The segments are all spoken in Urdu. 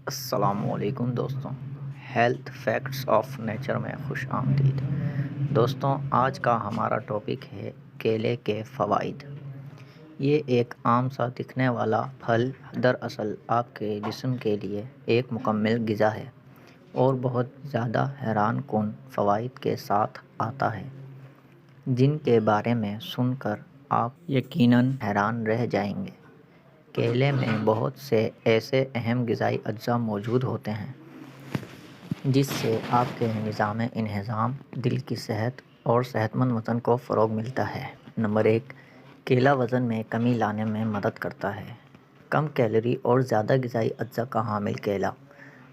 السلام علیکم دوستوں، ہیلتھ فیکٹس آف نیچر میں خوش آمدید۔ دوستوں، آج کا ہمارا ٹاپک ہے کیلے کے فوائد۔ یہ ایک عام سا دکھنے والا پھل دراصل آپ کے جسم کے لیے ایک مکمل غذا ہے اور بہت زیادہ حیران کن فوائد کے ساتھ آتا ہے، جن کے بارے میں سن کر آپ یقیناً حیران رہ جائیں گے۔ کیلے میں بہت سے ایسے اہم غذائی اجزاء موجود ہوتے ہیں جس سے آپ کے نظام انہضام، دل کی صحت اور صحت مند وزن کو فروغ ملتا ہے۔ نمبر 1، کیلا وزن میں کمی لانے میں مدد کرتا ہے۔ کم کیلوری اور زیادہ غذائی اجزاء کا حامل کیلا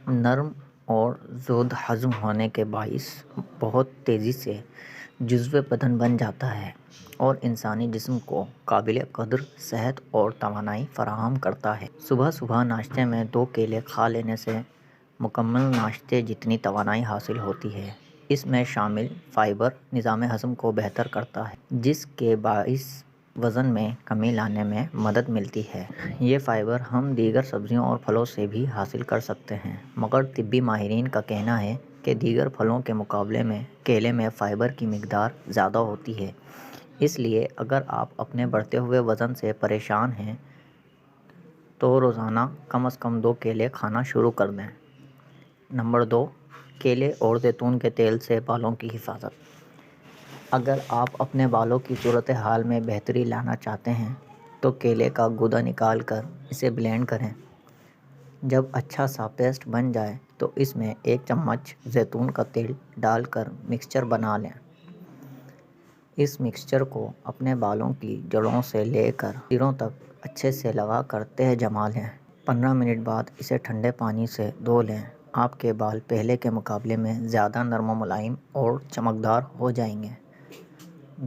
نرم اور زود ہضم ہونے کے باعث بہت تیزی سے جزوِ بدن بن جاتا ہے اور انسانی جسم کو قابل قدر صحت اور توانائی فراہم کرتا ہے۔ صبح صبح ناشتے میں 2 کیلے کھا لینے سے مکمل ناشتے جتنی توانائی حاصل ہوتی ہے۔ اس میں شامل فائبر نظام ہضم کو بہتر کرتا ہے، جس کے باعث وزن میں کمی لانے میں مدد ملتی ہے۔ یہ فائبر ہم دیگر سبزیوں اور پھلوں سے بھی حاصل کر سکتے ہیں، مگر طبی ماہرین کا کہنا ہے کہ دیگر پھلوں کے مقابلے میں کیلے میں فائبر کی مقدار زیادہ ہوتی ہے۔ اس لیے اگر آپ اپنے بڑھتے ہوئے وزن سے پریشان ہیں تو روزانہ کم از کم 2 کیلے کھانا شروع کر دیں۔ نمبر 2، کیلے اور زیتون کے تیل سے بالوں کی حفاظت۔ اگر آپ اپنے بالوں کی صورتحال میں بہتری لانا چاہتے ہیں تو کیلے کا گودا نکال کر اسے بلینڈ کریں۔ جب اچھا سا پیسٹ بن جائے تو اس میں 1 چمچ زیتون کا تیل ڈال کر مکسچر بنا لیں۔ اس مکسچر کو اپنے بالوں کی جڑوں سے لے کر سروں تک اچھے سے لگا کر تہہ جما لیں۔ 15 منٹ بعد اسے ٹھنڈے پانی سے دھو لیں۔ آپ کے بال پہلے کے مقابلے میں زیادہ نرم و ملائم اور چمکدار ہو جائیں گے۔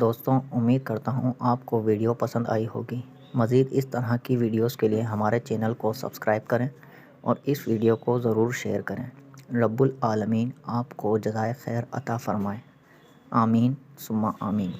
دوستوں، امید کرتا ہوں آپ کو ویڈیو پسند آئی ہوگی۔ مزید اس طرح کی ویڈیوز کے لیے ہمارے چینل کو سبسکرائب کریں اور اس ویڈیو کو ضرور شیئر کریں۔ رب العالمین آپ کو جزائے خیر عطا فرمائے۔ آمین ثم آمین۔